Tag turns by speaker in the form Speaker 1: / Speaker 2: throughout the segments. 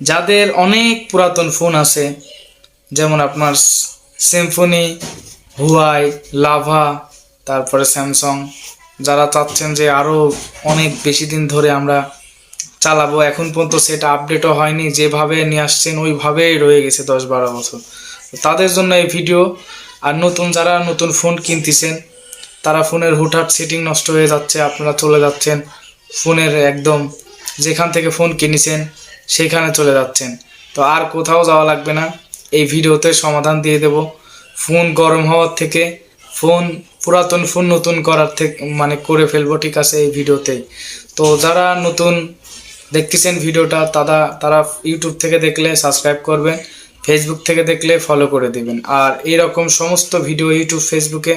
Speaker 1: যাদের অনেক পুরাতন ফোন আছে, যেমন আপনার সিম্ফনি, হুয়াই, লাভা, তারপরে স্যামসাং, যারা চাচ্ছেন যে আরও অনেক বেশি দিন ধরে আমরা চালাবো, এখন পর্যন্ত সেটা আপডেটও হয়নি, যেভাবে নিয়ে আসছেন ওইভাবেই রয়ে গেছে 10-12 বছর, তাদের জন্য এই ভিডিও। আর নতুন যারা নতুন ফোন কিনতেছেন, তারা ফোনের হুটহাট সেটিং নষ্ট হয়ে যাচ্ছে, আপনারা চলে যাচ্ছেন ফোনের একদম যেখান থেকে ফোন কিনেছেন সেখানে চলে যাচ্ছেন, তো আর কোথাও যাওয়া লাগবে না, এই ভিডিওতে সমাধান দিয়ে দেব। ফোন গরম হওয়ার থেকে, ফোন পুরাতন ফোন নতুন করার থেকে মানে করে ফেলবো, ঠিক আছে, এই ভিডিওতেই। তো যারা নতুন দেখতেছেন ভিডিওটা, তারা ইউটিউব থেকে দেখলে সাবস্ক্রাইব করবেন, ফেসবুক থেকে দেখলে ফলো করে দিবেন। আর এইরকম সমস্ত ভিডিও ইউটিউব ফেসবুকে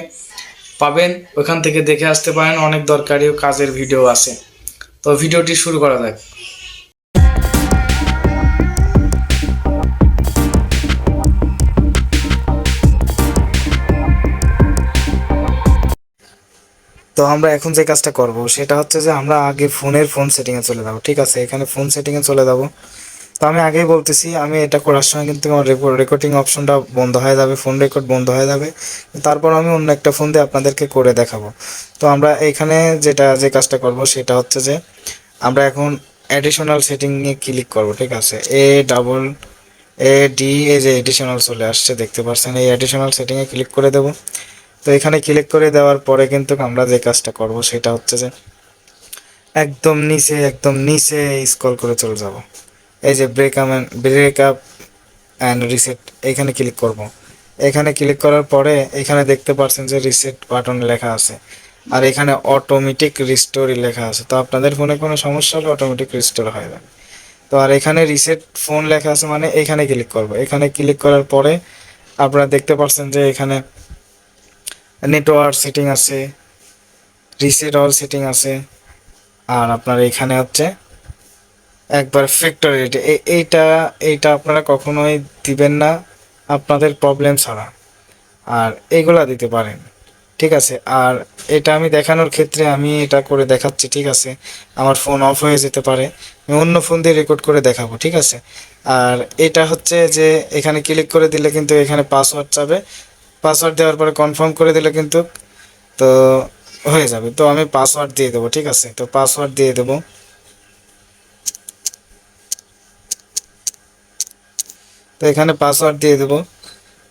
Speaker 1: পাবেন, ওখান থেকে দেখে আসতে পারেন, অনেক দরকারি ও কাজের ভিডিও আছে। তো ভিডিওটি শুরু করা যাক। তো আমরা এখন যে কাজটা করব সেটা হচ্ছে যে আমরা আগে ফোন সেটিংয়ে চলে যাবো, ঠিক আছে, এখানে ফোন সেটিংয়ে চলে যাবো। তো আমি আগেই বলতেছি, আমি এটা করার সময় কিন্তু আমার রেকর্ডিং অপশনটা বন্ধ হয়ে যাবে, ফোন রেকর্ড বন্ধ হয়ে যাবে। তারপর আমি অন্য একটা ফোন দিয়ে আপনাদেরকে করে দেখাবো। তো আমরা এখানে যে কাজটা করব সেটা হচ্ছে যে আমরা এখন অ্যাডিশনাল সেটিংয়ে ক্লিক করব, ঠিক আছে, এই যে এডিশনাল চলে আসছে দেখতে পাচ্ছেন, এই অ্যাডিশনাল সেটিংয়ে ক্লিক করে দেব। তো এখানে ক্লিক করে দেওয়ার পরে কিন্তু আমরা যে কাজটা করব সেটা হচ্ছে যে একদম নিচে স্ক্রল করে চলে যাব, এই যে ব্রেক আপ অ্যান্ড রিসেট, এখানে ক্লিক করব। এখানে ক্লিক করার পরে এখানে দেখতে পাচ্ছেন যে রিসেট বাটন লেখা আছে, আর এখানে অটোমেটিক রিস্টোর লেখা আছে। তো আপনাদের ফোনে কোনো সমস্যা হলে অটোমেটিক রিস্টোর হয়ে যাবে। তো আর এখানে রিসেট ফোন লেখা আছে, মানে এখানে ক্লিক করব। এখানে ক্লিক করার পরে আপনারা দেখতে পাচ্ছেন যে এখানে নেটওয়ার্ক সেটিং আছে, রিসেট অল সেটিং আছে, আর আপনার এখানে হচ্ছে একবার ফ্যাক্টরি রেট, এইটা এইটা আপনারা কখনোই দিবেন না আপনাদের প্রবলেম ছাড়া, আর এইগুলা দিতে পারেন, ঠিক আছে। আর এটা আমি দেখানোর ক্ষেত্রে আমি এটা করে দেখাচ্ছি, ঠিক আছে, আমার ফোন অফ হয়ে যেতে পারে, আমি অন্য ফোন দিয়ে রেকর্ড করে দেখাবো, ঠিক আছে। আর এটা হচ্ছে যে এখানে ক্লিক করে দিলে কিন্তু এখানে পাসওয়ার্ড চাবে, পাসওয়ার্ড দেওয়ার পরে কনফার্ম করে দিলে কিন্তু তো হয়ে যাবে। তো আমি পাসওয়ার্ড দিয়ে দেবো, ঠিক আছে, তো পাসওয়ার্ড দিয়ে দেবো। তো এখানে পাসওয়ার্ড দিয়ে দেবো।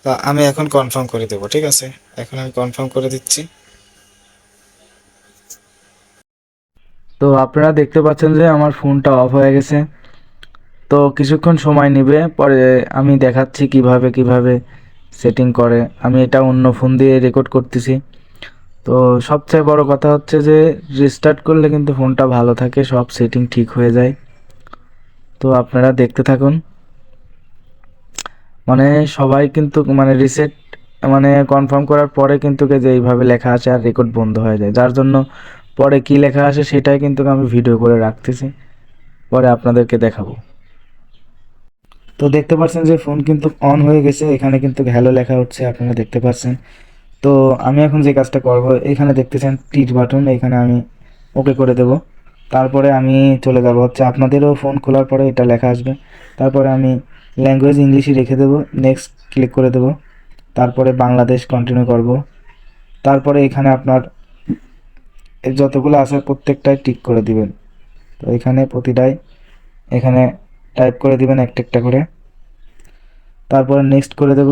Speaker 1: তো আমি এখন কনফার্ম করে দেবো, ঠিক আছে, এখন আমি কনফার্ম করে দিচ্ছি। তো আপনারা দেখতে পাচ্ছেন যে আমার ফোনটা অফ হয়ে গেছে। তো কিছুক্ষণ সময় নেবে, পরে আমি দেখাচ্ছি কিভাবে সেটিং করে। আমি এটা অন্য ফোন দিয়ে রেকর্ড করতেছি। তো সবচেয়ে বড় কথা হচ্ছে যে রিস্টার্ট করলে কিন্তু ফোনটা ভালো থাকে, সব সেটিং ঠিক হয়ে যায়। তো আপনারা দেখতে থাকুন। মানে সবাই কিন্তু মানে রিসেট মানে কনফার্ম করার পরে কিন্তু যে এইভাবে লেখা আসে আর রেকর্ড বন্ধ হয়ে যায়, যার জন্য পরে কি লেখা আসে সেটাই কিন্তু আমি ভিডিও করে রাখতেছি, পরে আপনাদেরকে দেখাবো। তো দেখতে পাচ্ছেন যে ফোন কিন্তু অন হয়ে গেছে, এখানে কিন্তু হ্যালো লেখা হচ্ছে, আপনারা দেখতে পাচ্ছেন। তো আমি এখন যে কাজটা করব, এখানে দেখতেছেন টিচ বাটন, এখানে আমি ওকে করে দেব। তারপরে আমি চলে যাব হচ্ছে আপনাদেরও ফোন খোলার পরে এটা লেখা আসবে, তারপরে আমি ল্যাঙ্গুয়েজ ইংলিশই রেখে দেব, নেক্সট ক্লিক করে দেব। তারপরে বাংলাদেশ কন্টিনিউ করব। তারপরে এখানে আপনার যতগুলো আছে প্রত্যেকটাই টিক করে দিবেন। তো এখানে প্রতিটাই এখানে টাইপ করে দিবেন একটা একটা করে। তারপরে নেক্সট করে দেব।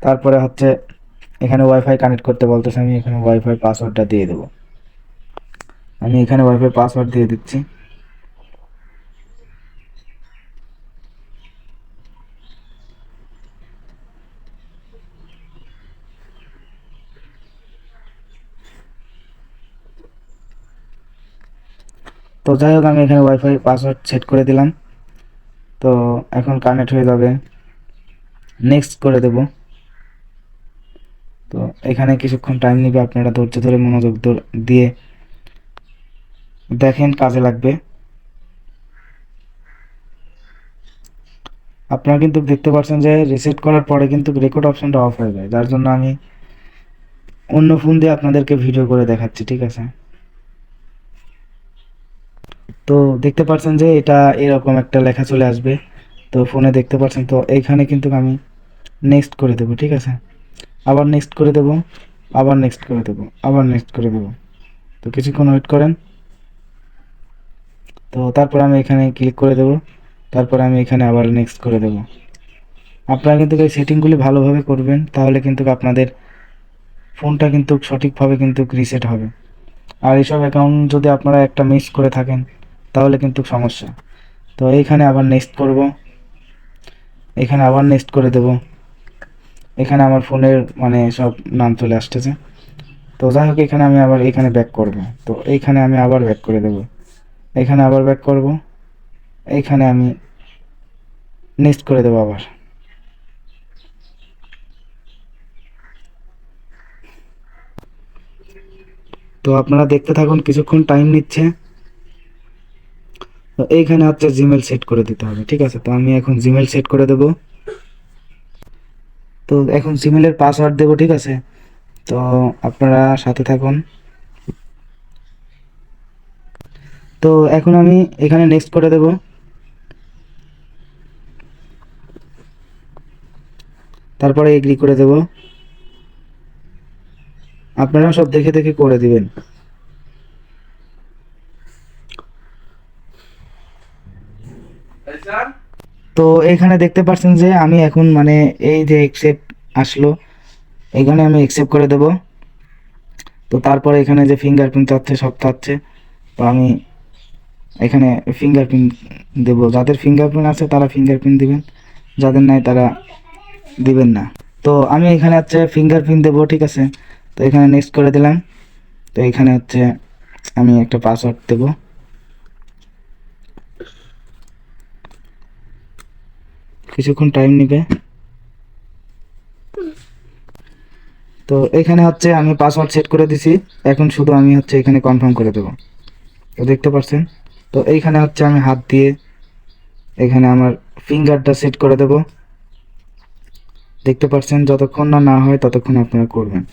Speaker 1: তারপরে হচ্ছে এখানে ওয়াইফাই কানেক্ট করতে বলতেছে, আমি এখানে ওয়াইফাই পাসওয়ার্ডটা দিয়ে দেব। আমি এখানে ওয়াইফাই পাসওয়ার্ড দিয়ে দিচ্ছি। তো যাই হোক, আমি এখানে ওয়াইফাই পাসওয়ার্ড সেট করে দিলাম। তো এখন কানেক্ট হয়ে যাবে, নেক্সট করে দেব। তো এখানে কিছুক্ষণ টাইম নেবে, আপনারা ধৈর্য ধরে মনোযোগ দিয়ে দেখেন, কাজে লাগবে। আপনারা কিন্তু দেখতে পাচ্ছেন যে রিসেট করার পরে কিন্তু রেকর্ড অপশনটা অফ হয়ে যায়, যার জন্য আমি অন্য ফোন দিয়ে আপনাদেরকে ভিডিও করে দেখাচ্ছি, ঠিক আছে। তো দেখতে পাচ্ছেন যে এটা এরকম একটা লেখা চলে আসবে, তো ফোনে দেখতে পাচ্ছেন। তো এইখানে কিন্তু আমি নেক্সট করে দেবো, ঠিক আছে, আবার নেক্সট করে দেবো, আবার নেক্সট করে দেবো, আবার নেক্সট করে দেবো। তো কিছুক্ষণ ওয়েট করেন। তো তারপর আমি এখানে ক্লিক করে দেবো, তারপর আমি এখানে আবার নেক্সট করে দেবো। আপনারা কিন্তু এই সেটিংগুলি ভালোভাবে করবেন, তাহলে কিন্তু আপনাদের ফোনটা কিন্তু সঠিকভাবে কিন্তু রিসেট হবে। আর এইসব অ্যাকাউন্ট যদি আপনারা একটা মিস করে থাকেন তাহলে কিন্তু সমস্যা। তো এইখানে আবার নেক্সট করব, এখানে আবার নেক্সট করে দেব। এখানে আমার ফোনের মানে সব নাম চলে আসতেছে। তো যাই হোক, এখানে আমি আবার এখানে ব্যাক করব। তো এইখানে আমি আবার ব্যাক করে দেব, এখানে আবার ব্যাক করব, এইখানে আমি নেক্সট করে দেবো আবার। তো আপনারা দেখতে থাকুন, কিছুক্ষণ টাইম নিচ্ছে। তো এইখানে হচ্ছে জিমেল সেট করে দিতে হবে, ঠিক আছে। তো আমি এখন জিমেল সেট করে দেব। তো এখন জিমেলের পাসওয়ার্ড দেব, ঠিক আছে। তো আপনারা সাথে থাকুন। তো এখন আমি এখানে নেক্সট করে দেব, তারপরে এগ্রি করে দেব। আপনারা সব দেখে দেখে করে দিবেন। তো এখানে দেখতে পাচ্ছেন যে আমি এখন মানে এই যে একসেপ্ট আসলো, এখানে আমি একসেপ্ট করে দেব। তো তারপরে এখানে যে ফিঙ্গারপ্রিন্ট চাচ্ছে সব চাচ্ছে, তো আমি এখানে ফিঙ্গারপ্রিন্ট দেব। যাদের ফিঙ্গারপ্রিন্ট আছে তারা ফিঙ্গারপ্রিন্ট দিবেন, যাদের নাই তারা দিবেন না। তো আমি এখানে হচ্ছে ফিঙ্গারপ্রিন্ট দেবো, ঠিক আছে। তো এখানে নেক্সট করে দিলাম। তো এখানে হচ্ছে আমি একটা পাসওয়ার্ড দেব। কিছুক্ষণ টাইম নেবে। তো এখানে হচ্ছে আমি পাসওয়ার্ড সেট করে দিছি, এখন শুধু আমি হচ্ছে এখানে কনফার্ম করে দেব। তো দেখতে পাচ্ছেন, তো এইখানে হচ্ছে আমি হাত দিয়ে এখানে আমার ফিঙ্গারটা সেট করে দেব। দেখতে পাচ্ছেন, যতক্ষণ না না হয় ততক্ষণ আপনারা করবেন।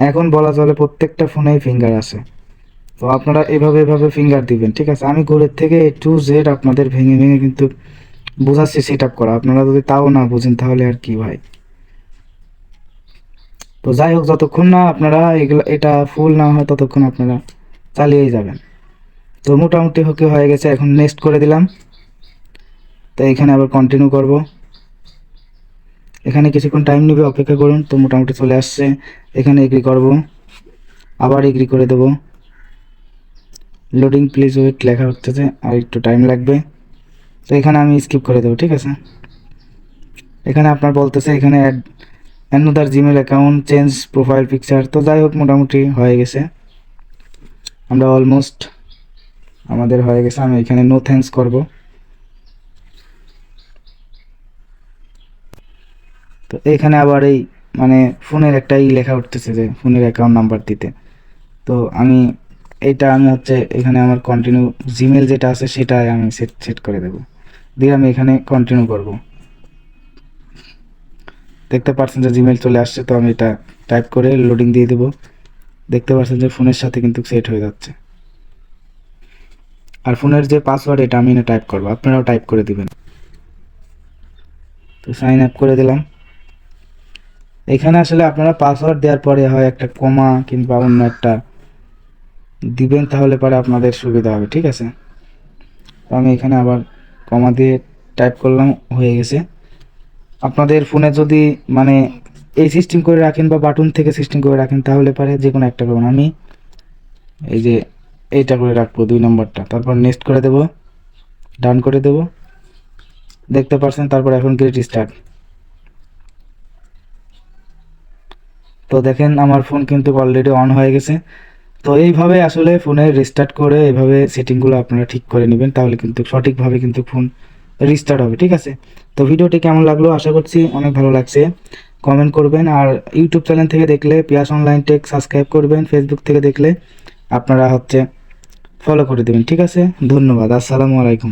Speaker 1: এখন বলা চলে প্রত্যেকটা ফোনেই ফিঙ্গার আছে। তো আপনারা এভাবে ফিঙ্গার দিবেন, ঠিক আছে। আমি গোড়ের থেকে এ টু জেড আপনাদের ভেঙে ভেঙে কিন্তু বোঝাচ্ছি সেট আপ করা। আপনারা যদি তাও না বুঝেন তাহলে আর কি ভাই। তো যাই হোক, যতক্ষণ না আপনারা এগুলো এটা ফুল না হয় ততক্ষণ আপনারা চালিয়েই যাবেন। তো মোটামুটি হয়ে গেছে, এখন নেক্সট করে দিলাম। তো এখানে আবার কন্টিনিউ করব, এখানে কিছুক্ষণ টাইম নেবে, অপেক্ষা করুন। তো মোটামুটি চলে আসছে, এখানে এগ্রি করব, আবার এগ্রি করে দেব। লোডিং প্লিজ ওয়েট লেখা হচ্ছে যে, আর একটু টাইম লাগবে। তো এখানে আমি স্কিপ করে দেবো, ঠিক আছে। এখানে আপনার বলতেছে এখানে add another Gmail account change profile picture. তো যাই হোক, মোটামুটি হয়ে গেছে, আমরা অলমোস্ট আমাদের হয়ে গেছে। আমি এখানে নো থ্যাঙ্কস করব। তো এখানে আবার এই মানে ফোনের একটাই লেখা উঠতেছে যে ফোনের অ্যাকাউন্ট নাম্বার দিতে। তো আমি এইটা আমি হচ্ছে এখানে আমার কন্টিনিউ জিমেল যেটা আছে সেটাই আমি সেট সেট করে দেব, দিয়ে আমি এখানে কন্টিনিউ করব। দেখতে পাচ্ছেন যে জিমেল চলে আসছে। তো আমি এটা টাইপ করে লোডিং দিয়ে দেবো। দেখতে পাচ্ছেন যে ফোনের সাথে কিন্তু সেট হয়ে যাচ্ছে। আর ফোনের যে পাসওয়ার্ড এটা আমি টাইপ করবো, আপনারাও টাইপ করে দিবেন। তো সাইন আপ করে দিলাম। এখানে আসলে আপনারা পাসওয়ার্ড দেওয়ার পরে হয় একটা কমা কিংবা অন্য একটা দিবেন, তাহলে পরে আপনাদের সুবিধা হবে, ঠিক আছে। তো আমি এখানে আবার কমা দিয়ে টাইপ করলাম, হয়ে গেছে। আপনাদের ফোনে যদি মানে এই সিস্টেম করে রাখেন বা বাটন থেকে সিস্টেম করে রাখেন তাহলে পারে যে কোনো একটা করুন। আমি এই যে এইটা করে রাখবো 2 নম্বরটা, তারপর নেক্সট করে দেব, ডান করে দেব। দেখতে পাচ্ছেন, তারপর এখন গেট স্টার্ট। তো দেখেন আমার ফোন কিন্তু অলরেডি অন হয়ে গেছে। তো এইভাবে আসলে ফোনে রিস্টার্ট করে এইভাবে সেটিংগুলো আপনারা ঠিক করে নেবেন, তাহলে কিন্তু সঠিকভাবে কিন্তু ফোন রিস্টার্ট হবে, ঠিক আছে। তো ভিডিওটি কেমন লাগলো, আশা করছি অনেক ভালো লাগছে। কমেন্ট করবেন, আর ইউটিউব চ্যানেল থেকে দেখলে পিয়াস অনলাইন টেক সাবস্ক্রাইব করবেন, ফেসবুক থেকে দেখলে আপনারা হচ্ছে ফলো করে দেবেন, ঠিক আছে। ধন্যবাদ, আসসালামু আলাইকুম।